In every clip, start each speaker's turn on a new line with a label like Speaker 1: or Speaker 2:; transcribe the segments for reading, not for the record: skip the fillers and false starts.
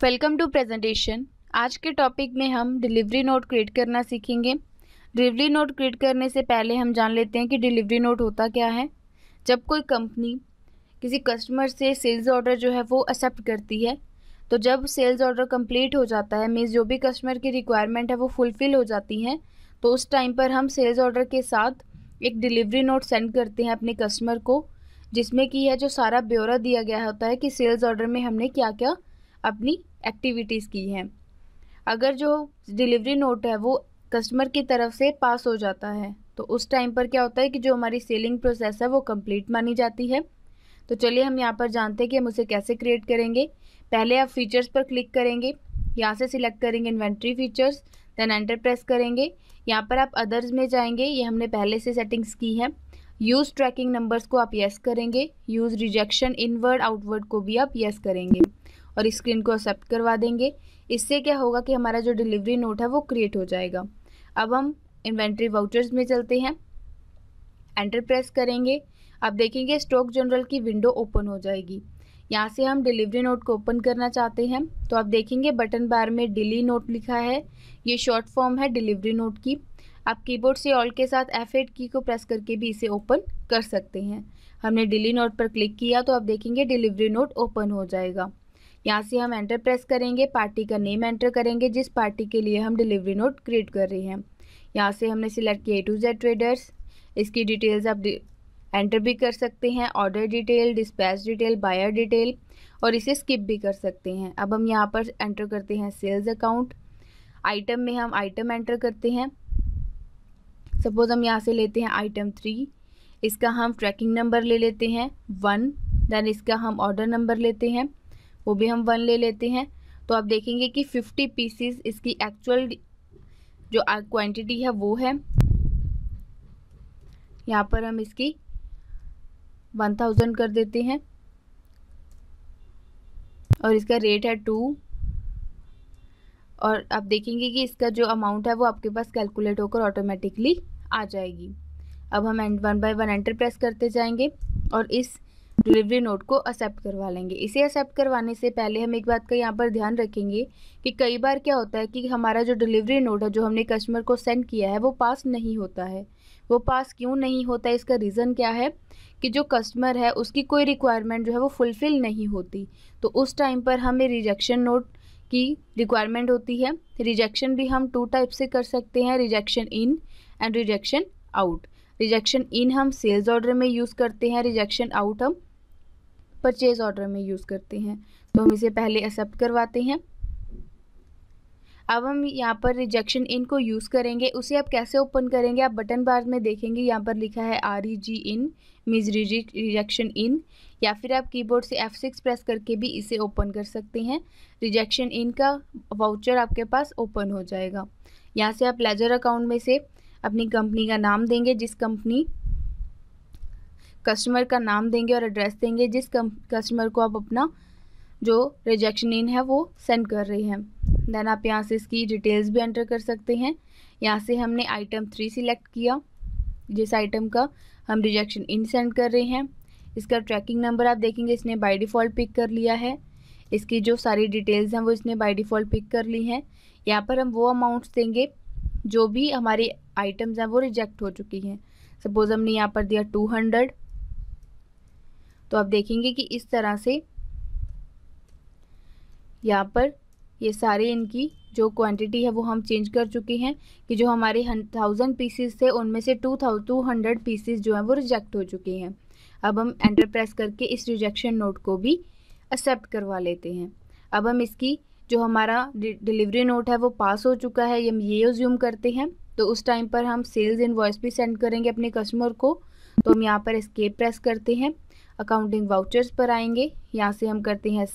Speaker 1: Welcome to presentation. आज के topic में हम डिलीवरी नोट क्रिएट करना सीखेंगे। डिलीवरी नोट क्रिएट करने से पहले हम जान लेते हैं कि डिलीवरी नोट होता क्या है। जब कोई कंपनी किसी कस्टमर से सेल्स ऑर्डर जो है वो एक्सेप्ट करती है, तो जब सेल्स ऑर्डर कंप्लीट हो जाता है, मीन्स जो भी कस्टमर की रिक्वायरमेंट है वो फुलफ़िल हो जाती हैं, तो उस टाइम पर हम सेल्स ऑर्डर के साथ एक डिलीवरी नोट सेंड करते हैं अपने कस्टमर को, जिसमें कि यह जो सारा ब्यौरा दिया गया होता है कि सेल्स ऑर्डर में हमने क्या क्या अपनी एक्टिविटीज़ की हैं। अगर जो डिलीवरी नोट है वो कस्टमर की तरफ से पास हो जाता है, तो उस टाइम पर क्या होता है कि जो हमारी सेलिंग प्रोसेस है वो कंप्लीट मानी जाती है। तो चलिए हम यहाँ पर जानते हैं कि हम उसे कैसे क्रिएट करेंगे। पहले आप फीचर्स पर क्लिक करेंगे, यहाँ से सिलेक्ट करेंगे inventory features, then enter press करेंगे। यहाँ पर आप अदर्स में जाएंगे, ये हमने पहले से सेटिंग्स की है। यूज़ ट्रैकिंग नंबर्स को आप येस करेंगे, यूज़ रिजेक्शन इनवर्ड आउटवर्ड को भी आप येस करेंगे और स्क्रीन को एक्सेप्ट करवा देंगे। इससे क्या होगा कि हमारा जो डिलीवरी नोट है वो क्रिएट हो जाएगा। अब हम इन्वेंट्री वाउचर्स में चलते हैं, एंटर प्रेस करेंगे। आप देखेंगे स्टॉक जनरल की विंडो ओपन हो जाएगी। यहाँ से हम डिलीवरी नोट को ओपन करना चाहते हैं, तो आप देखेंगे बटन बार में डिली नोट लिखा है। ये शॉर्ट फॉर्म है डिलीवरी नोट की। आप कीबोर्ड से ऑल के साथ F8 की को प्रेस करके भी इसे ओपन कर सकते हैं। हमने डिली नोट पर क्लिक किया तो आप देखेंगे डिलीवरी नोट ओपन हो जाएगा। यहाँ से हम एंटर प्रेस करेंगे, पार्टी का नेम एंटर करेंगे जिस पार्टी के लिए हम डिलीवरी नोट क्रिएट कर रहे हैं। यहाँ से हमने सिलेक्ट किया A to Z ट्रेडर्स। इसकी डिटेल्स आप एंटर भी कर सकते हैं, order detail, dispatch detail, buyer detail, और इसे स्किप भी कर सकते हैं। अब हम यहाँ पर एंटर करते हैं सेल्स अकाउंट। आइटम में हम आइटम एंटर करते हैं। सपोज हम यहाँ से लेते हैं आइटम 3, इसका हम ट्रैकिंग नंबर ले लेते हैं 1, देन इसका हम ऑर्डर नंबर लेते हैं, वो भी हम 1 ले लेते हैं। तो आप देखेंगे कि 50 पीसीज इसकी एक्चुअल जो क्वांटिटी है वो है। यहाँ पर हम इसकी 1000 कर देते हैं और इसका रेट है 2, और आप देखेंगे कि इसका जो अमाउंट है वो आपके पास कैलकुलेट होकर ऑटोमेटिकली आ जाएगी। अब हम 1 बाय 1 एंटर प्रेस करते जाएंगे और इस डिलीवरी नोट को एक्सेप्ट करवा लेंगे। इसे एक्सेप्ट करवाने से पहले हम एक बात का यहाँ पर ध्यान रखेंगे कि कई बार क्या होता है कि हमारा जो डिलीवरी नोट है जो हमने कस्टमर को सेंड किया है वो पास नहीं होता है। वो पास क्यों नहीं होता है, इसका रीज़न क्या है कि जो कस्टमर है उसकी कोई रिक्वायरमेंट जो है वो फुलफ़िल नहीं होती। तो उस टाइम पर हमें रिजेक्शन नोट की रिक्वायरमेंट होती है। रिजेक्शन भी हम 2 टाइप से कर सकते हैं, rejection in and rejection out. Rejection in हम सेल्स ऑर्डर में यूज़ करते हैं, रिजेक्शन आउट हम परचेज ऑर्डर में यूज़ करते हैं। तो हम इसे पहले एक्सेप्ट करवाते हैं। अब हम यहाँ पर रिजेक्शन इन को यूज़ करेंगे। उसे आप कैसे ओपन करेंगे, आप बटन बार में देखेंगे यहाँ पर लिखा है REG इन, मीन्स रिजेक्शन इन, या फिर आप कीबोर्ड से F6 प्रेस करके भी इसे ओपन कर सकते हैं। रिजेक्शन इन का वाउचर आपके पास ओपन हो जाएगा। यहाँ से आप लेजर अकाउंट में से अपनी कंपनी का नाम देंगे, जिस कंपनी कस्टमर का नाम देंगे और एड्रेस देंगे जिस कस्टमर को आप अपना जो रिजेक्शन इन है वो सेंड कर रहे हैं। देन आप यहाँ से इसकी डिटेल्स भी एंटर कर सकते हैं। यहाँ से हमने आइटम 3 सिलेक्ट किया, जिस आइटम का हम रिजेक्शन इन सेंड कर रहे हैं। इसका ट्रैकिंग नंबर आप देखेंगे इसने बाय डिफ़ॉल्ट पिक कर लिया है। इसकी जो सारी डिटेल्स हैं वो इसने बाय डिफ़ॉल्ट पिक कर ली हैं। यहाँ पर हम वो अमाउंट्स देंगे जो भी हमारी आइटम्स हैं वो रिजेक्ट हो चुकी हैं। सपोज हमने यहाँ पर दिया 200, तो आप देखेंगे कि इस तरह से यहाँ पर ये सारे इनकी जो क्वांटिटी है वो हम चेंज कर चुके हैं कि जो हमारे 1000 पीसेस थे उनमें से 200 पीसेस जो हैं वो रिजेक्ट हो चुके हैं। अब हम एंटर प्रेस करके इस रिजेक्शन नोट को भी एक्सेप्ट करवा लेते हैं। अब हम इसकी जो हमारा डिलीवरी नोट है वो पास हो चुका है, हम ये अज्यूम करते हैं। तो उस टाइम पर हम सेल्स इनवॉइस भी सेंड करेंगे अपने कस्टमर को। तो हम यहाँ पर एस्केप प्रेस करते हैं, अकाउंटिंग वाउचर्स पर आएंगे। यहाँ से हम करते हैं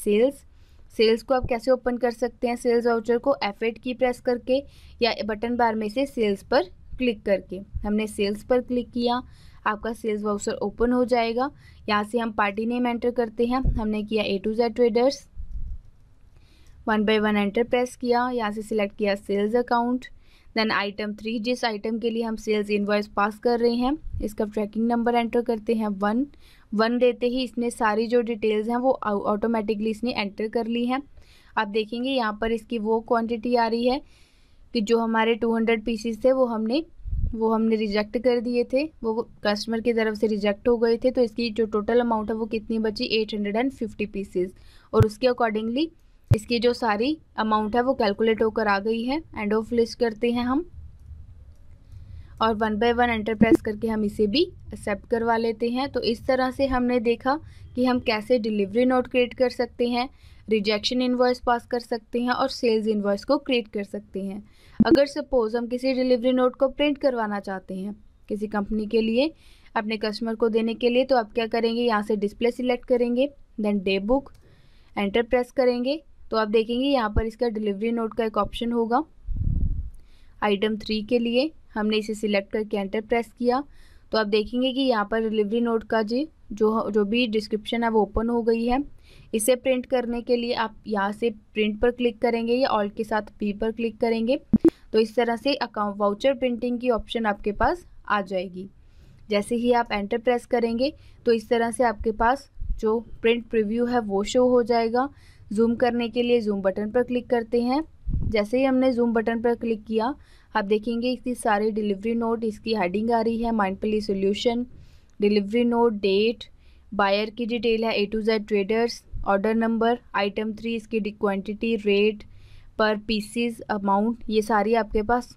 Speaker 1: सेल्स को आप कैसे ओपन कर सकते हैं, सेल्स वाउचर को F8 की प्रेस करके या बटन बार में से सेल्स पर क्लिक करके। हमने सेल्स पर क्लिक किया, आपका सेल्स वाउचर ओपन हो जाएगा। यहाँ से हम पार्टी नेम एंटर करते हैं, हमने किया A to Z traders. 1 by 1 enter press किया, यहाँ से सिलेक्ट किया सेल्स अकाउंट। देन आइटम 3, जिस आइटम के लिए हम सेल्स इनवॉइस पास कर रहे हैं, इसका ट्रैकिंग नंबर एंटर करते हैं 1 देते ही इसने सारी जो डिटेल्स हैं वो ऑटोमेटिकली इसने एंटर कर ली हैं। आप देखेंगे यहाँ पर इसकी वो क्वांटिटी आ रही है कि जो हमारे 200 पीसीस थे वो हमने रिजेक्ट कर दिए थे, वो कस्टमर की तरफ से रिजेक्ट हो गए थे। तो इसकी जो टोटल अमाउंट है वो कितनी बची, 850 पीसेस। और उसके अकॉर्डिंगली इसकी जो सारी अमाउंट है वो कैलकुलेट होकर आ गई है। एंड ऑफ लिस्ट करते हैं हम और 1 बाय 1 एंटर प्रेस करके हम इसे भी एक्सेप्ट करवा लेते हैं। तो इस तरह से हमने देखा कि हम कैसे डिलीवरी नोट क्रिएट कर सकते हैं, रिजेक्शन इनवॉइस पास कर सकते हैं और सेल्स इनवॉइस को क्रिएट कर सकते हैं। अगर सपोज हम किसी डिलीवरी नोट को प्रिंट करवाना चाहते हैं किसी कंपनी के लिए अपने कस्टमर को देने के लिए, तो आप क्या करेंगे, यहाँ से डिस्प्ले सिलेक्ट करेंगे, then day book enter press करेंगे। तो आप देखेंगे यहाँ पर इसका डिलीवरी नोट का एक ऑप्शन होगा आइटम 3 के लिए। हमने इसे सिलेक्ट करके एंटर प्रेस किया तो आप देखेंगे कि यहाँ पर डिलीवरी नोट का जो भी डिस्क्रिप्शन है वो ओपन हो गई है। इसे प्रिंट करने के लिए आप यहाँ से प्रिंट पर क्लिक करेंगे या ऑल्ट के साथ पी पर क्लिक करेंगे। तो इस तरह से अकाउंट वाउचर प्रिंटिंग की ऑप्शन आपके पास आ जाएगी। जैसे ही आप एंटर प्रेस करेंगे तो इस तरह से आपके पास जो प्रिंट प्रीव्यू है वो शो हो जाएगा। जूम करने के लिए जूम बटन पर क्लिक करते हैं। जैसे ही हमने जूम बटन पर क्लिक किया आप देखेंगे इसकी सारी डिलीवरी नोट, इसकी हेडिंग आ रही है Mindfully Solution, delivery note, date, buyer की डिटेल है A to Z traders, order number, item 3 इसकी quantity, rate, per pieces, amount, ये सारी आपके पास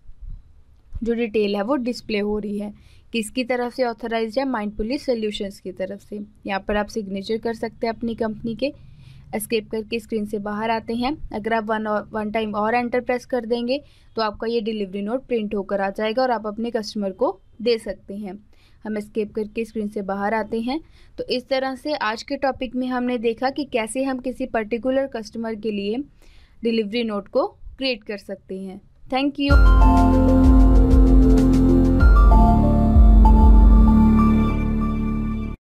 Speaker 1: जो डिटेल है वो डिस्प्ले हो रही है। किसकी तरफ से ऑथराइज्ड है, माइंडफुली सॉल्यूशंस की तरफ से। यहाँ पर आप सिग्नेचर कर सकते हैं अपनी कंपनी के। एस्केप करके स्क्रीन से बाहर आते हैं। अगर आप वन टाइम और एंटर प्रेस कर देंगे तो आपका ये डिलीवरी नोट प्रिंट होकर आ जाएगा और आप अपने कस्टमर को दे सकते हैं। हम एस्केप करके स्क्रीन से बाहर आते हैं। तो इस तरह से आज के टॉपिक में हमने देखा कि कैसे हम किसी पर्टिकुलर कस्टमर के लिए डिलीवरी नोट को क्रिएट कर सकते हैं। Thank you.